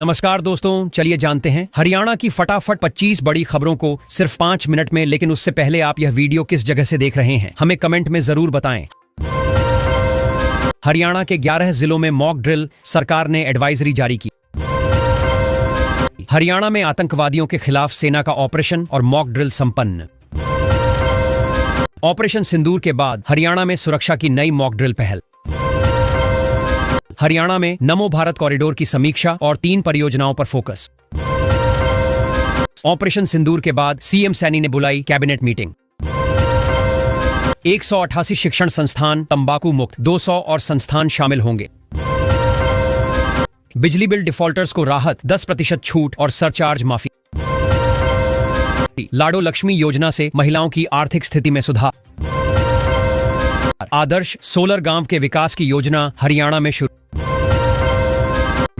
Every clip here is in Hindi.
नमस्कार दोस्तों, चलिए जानते हैं हरियाणा की फटाफट 25 बड़ी खबरों को सिर्फ 5 मिनट में। लेकिन उससे पहले आप यह वीडियो किस जगह से देख रहे हैं हमें कमेंट में जरूर बताएं। हरियाणा के 11 जिलों में मॉक ड्रिल, सरकार ने एडवाइजरी जारी की। हरियाणा में आतंकवादियों के खिलाफ सेना का ऑपरेशन और मॉक ड्रिल संपन्न। ऑपरेशन सिंदूर के बाद हरियाणा में सुरक्षा की नई मॉक ड्रिल पहल। हरियाणा में नमो भारत कॉरिडोर की समीक्षा और 3 परियोजनाओं पर फोकस। ऑपरेशन सिंदूर के बाद सीएम सैनी ने बुलाई कैबिनेट मीटिंग। 188 शिक्षण संस्थान तंबाकू मुक्त, 200 और संस्थान शामिल होंगे। बिजली बिल डिफॉल्टर्स को राहत, 10% छूट और सरचार्ज माफी। लाडो लक्ष्मी योजना से महिलाओं की आर्थिक स्थिति में सुधार। आदर्श सोलर गांव के विकास की योजना हरियाणा में शुरू।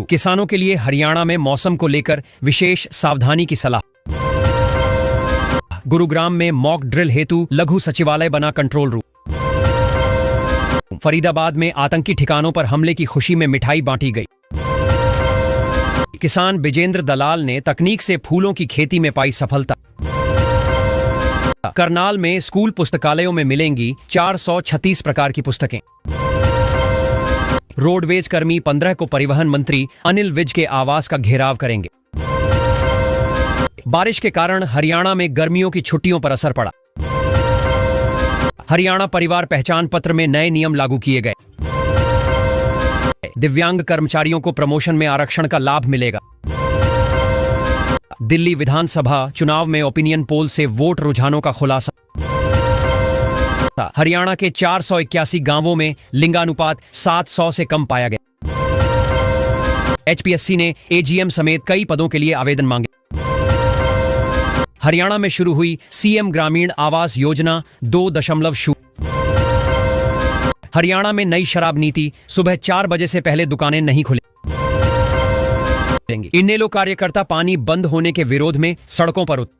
किसानों के लिए हरियाणा में मौसम को लेकर विशेष सावधानी की सलाह। गुरुग्राम में मॉक ड्रिल हेतु लघु सचिवालय बना कंट्रोल रूम। फरीदाबाद में आतंकी ठिकानों पर हमले की खुशी में मिठाई बांटी गई। किसान बिजेंद्र दलाल ने तकनीक से फूलों की खेती में पाई सफलता। करनाल में स्कूल पुस्तकालयों में मिलेंगी 436 प्रकार की पुस्तकें। रोडवेज कर्मी 15 को परिवहन मंत्री अनिल विज के आवास का घेराव करेंगे। बारिश के कारण हरियाणा में गर्मियों की छुट्टियों पर असर पड़ा। हरियाणा परिवार पहचान पत्र में नए नियम लागू किए गए। दिव्यांग कर्मचारियों को प्रमोशन में आरक्षण का लाभ मिलेगा। दिल्ली विधानसभा चुनाव में ओपिनियन पोल से वोट रुझानों का खुलासा। हरियाणा के 481 गांवों में लिंगानुपात 700 से कम पाया गया। एचपीएससी ने एजीएम समेत कई पदों के लिए आवेदन मांगे। हरियाणा में शुरू हुई सीएम ग्रामीण आवास योजना 2.0। हरियाणा में नई शराब नीति, सुबह 4 बजे से पहले दुकानें नहीं खुलेंगी। इनेलो कार्यकर्ता पानी बंद होने के विरोध में सड़कों पर उतरे।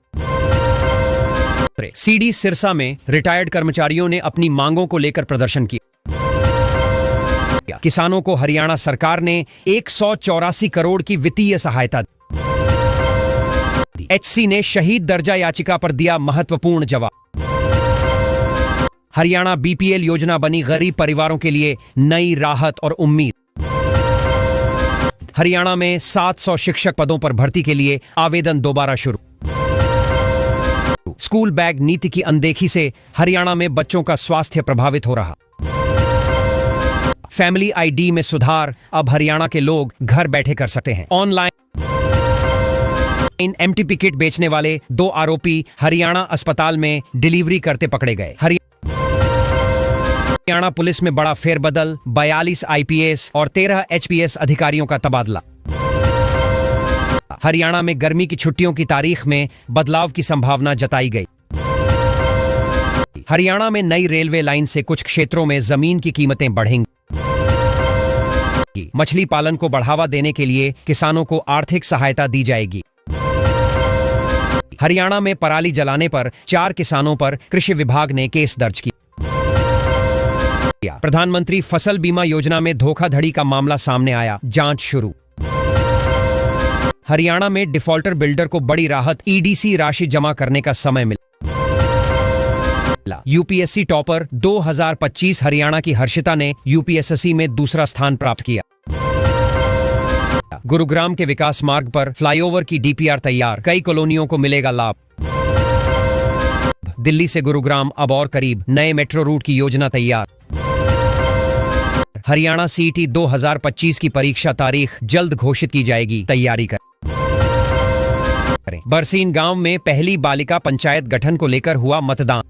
सीडी सिरसा में रिटायर्ड कर्मचारियों ने अपनी मांगों को लेकर प्रदर्शन किया। किसानों को हरियाणा सरकार ने 184 करोड़ की वित्तीय सहायता दी। एचसी ने शहीद दर्जा याचिका पर दिया महत्वपूर्ण जवाब। हरियाणा बीपीएल योजना बनी गरीब परिवारों के लिए नई राहत और उम्मीद। हरियाणा में 700 शिक्षक पदों पर भर्ती के लिए आवेदन दोबारा शुरू। स्कूल बैग नीति की अनदेखी से हरियाणा में बच्चों का स्वास्थ्य प्रभावित हो रहा। फैमिली आईडी में सुधार, अब हरियाणा के लोग घर बैठे कर सकते हैं ऑनलाइन एमटीपी किट बेचने वाले 2 आरोपी हरियाणा अस्पताल में डिलीवरी करते पकड़े गए। हरियाणा पुलिस में बड़ा फेरबदल, 42 आईपीएस और 13 एचपीएस अधिकारियों का तबादला। हरियाणा में गर्मी की छुट्टियों की तारीख में बदलाव की संभावना जताई गई। हरियाणा में नई रेलवे लाइन से कुछ क्षेत्रों में जमीन की कीमतें बढ़ेंगी। मछली पालन को बढ़ावा देने के लिए किसानों को आर्थिक सहायता दी जाएगी। हरियाणा में पराली जलाने पर 4 किसानों पर कृषि विभाग ने केस दर्ज किया। प्रधानमंत्री फसल बीमा योजना में धोखाधड़ी का मामला सामने आया, जांच शुरू। हरियाणा में डिफॉल्टर बिल्डर को बड़ी राहत, ईडीसी राशि जमा करने का समय मिला। यूपीएससी टॉपर 2025 हरियाणा की हर्षिता ने यूपीएससी में दूसरा स्थान प्राप्त किया। गुरुग्राम के विकास मार्ग पर फ्लाईओवर की डीपीआर तैयार, कई कॉलोनियों को मिलेगा लाभ। दिल्ली से गुरुग्राम अब और करीब, नए मेट्रो रूट की योजना तैयार। हरियाणा सीईटी 2025 की परीक्षा तारीख जल्द घोषित की जाएगी, तैयारी करें। बरसीन गांव में पहली बालिका पंचायत गठन को लेकर हुआ मतदान।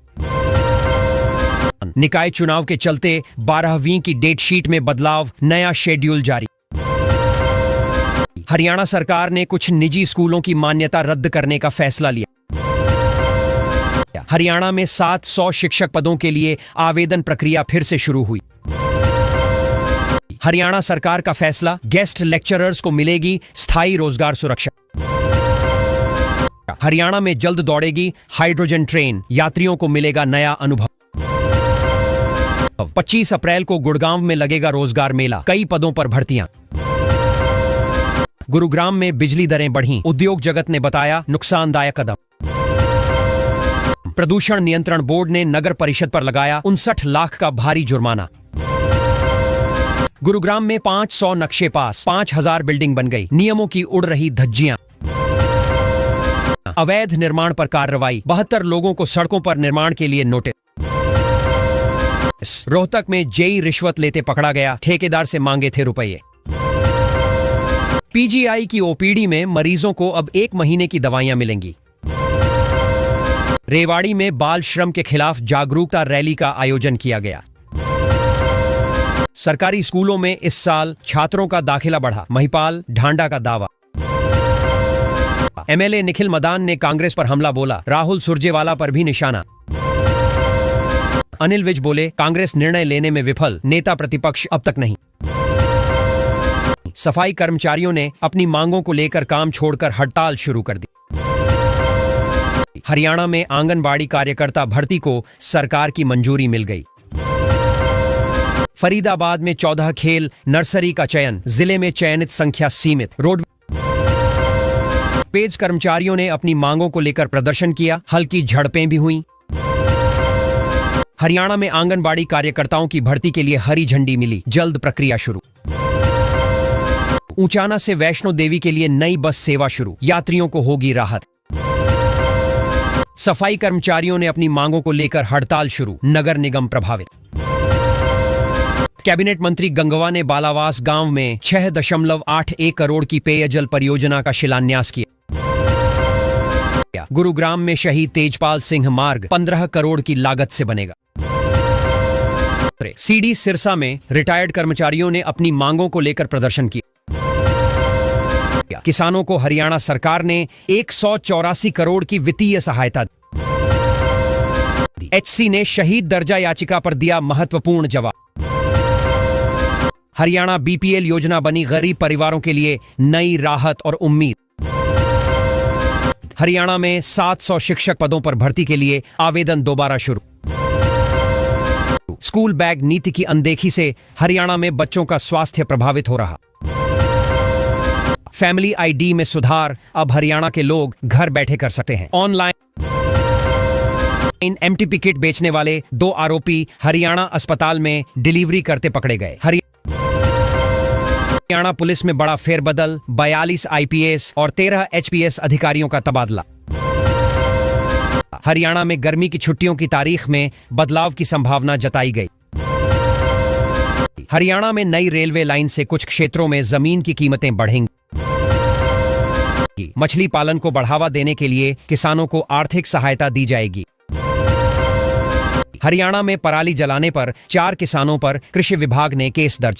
निकाय चुनाव के चलते 12वीं की डेट शीट में बदलाव, नया शेड्यूल जारी। हरियाणा सरकार ने कुछ निजी स्कूलों की मान्यता रद्द करने का फैसला लिया। हरियाणा में 700 शिक्षक पदों के लिए आवेदन प्रक्रिया फिर से शुरू हुई। हरियाणा सरकार का फैसला, गेस्ट लेक्चरर्स को मिलेगी स्थायी रोजगार सुरक्षा। हरियाणा में जल्द दौड़ेगी हाइड्रोजन ट्रेन, यात्रियों को मिलेगा नया अनुभव। 25 अप्रैल को गुड़गांव में लगेगा रोजगार मेला, कई पदों पर भर्तियां। गुरुग्राम में बिजली दरें बढ़ीं, उद्योग जगत ने बताया नुकसानदायक कदम। प्रदूषण नियंत्रण बोर्ड ने नगर परिषद पर लगाया 59 लाख का भारी जुर्माना। गुरुग्राम में 500 नक्शे पास, 5000 बिल्डिंग बन गई, नियमों की उड़ रही धज्जियां। अवैध निर्माण पर कार्रवाई, 72 लोगों को सड़कों पर निर्माण के लिए नोटिस। रोहतक में जेई रिश्वत लेते पकड़ा गया, ठेकेदार से मांगे थे रुपये। पीजीआई की ओपीडी में मरीजों को अब 1 महीने की दवाइयां मिलेंगी। रेवाड़ी में बाल श्रम के खिलाफ जागरूकता रैली का आयोजन किया गया। सरकारी स्कूलों में इस साल छात्रों का दाखिला बढ़ा, महिपाल ढांडा का दावा। एमएलए निखिल मदान ने कांग्रेस पर हमला बोला, राहुल सुरजेवाला पर भी निशाना। अनिल विज बोले, कांग्रेस निर्णय लेने में विफल, नेता प्रतिपक्ष अब तक नहीं। सफाई कर्मचारियों ने अपनी मांगों को लेकर काम छोड़कर हड़ताल शुरू कर दी। हरियाणा में आंगनबाड़ी कार्यकर्ता भर्ती को सरकार की मंजूरी मिल गई। फरीदाबाद में 14 खेल नर्सरी का चयन, जिले में चयनित संख्या सीमित। रोडवेज कर्मचारियों ने अपनी मांगों को लेकर प्रदर्शन किया, हल्की झड़पें भी हुईं। हरियाणा में आंगनबाड़ी कार्यकर्ताओं की भर्ती के लिए हरी झंडी मिली, जल्द प्रक्रिया शुरू। ऊंचाना से वैष्णो देवी के लिए नई बस सेवा शुरू, यात्रियों को होगी राहत। सफाई कर्मचारियों ने अपनी मांगों को लेकर हड़ताल शुरू, नगर निगम प्रभावित। कैबिनेट मंत्री गंगवा ने बालावास गांव में 6.81 करोड़ की पेयजल परियोजना का शिलान्यास किया। गुरुग्राम में शहीद तेजपाल सिंह मार्ग 15 करोड़ की लागत से बनेगा। सीडी सिरसा में रिटायर्ड कर्मचारियों ने अपनी मांगों को लेकर प्रदर्शन किया। किसानों को हरियाणा सरकार ने 184 करोड़ की वित्तीय सहायता दी। एचसी ने शहीद दर्जा याचिका पर दिया महत्वपूर्ण जवाब। हरियाणा बीपीएल योजना बनी गरीब परिवारों के लिए नई राहत और उम्मीद। हरियाणा में 700 शिक्षक पदों पर भर्ती के लिए आवेदन दोबारा शुरू। स्कूल बैग नीति की अनदेखी से हरियाणा में बच्चों का स्वास्थ्य प्रभावित हो रहा। फैमिली आईडी में सुधार, अब हरियाणा के लोग घर बैठे कर सकते हैं ऑनलाइन। एमटीपी किट बेचने वाले 2 आरोपी हरियाणा अस्पताल में डिलीवरी करते पकड़े गए। हरियाणा पुलिस में बड़ा फेरबदल, 42 आईपीएस और 13 एचपीएस अधिकारियों का तबादला। हरियाणा में गर्मी की छुट्टियों की तारीख में बदलाव की संभावना जताई गई। हरियाणा में नई रेलवे लाइन से कुछ क्षेत्रों में जमीन की कीमतें बढ़ेंगी। मछली पालन को बढ़ावा देने के लिए किसानों को आर्थिक सहायता दी जाएगी। हरियाणा में पराली जलाने पर 4 किसानों पर कृषि विभाग ने केस दर्ज।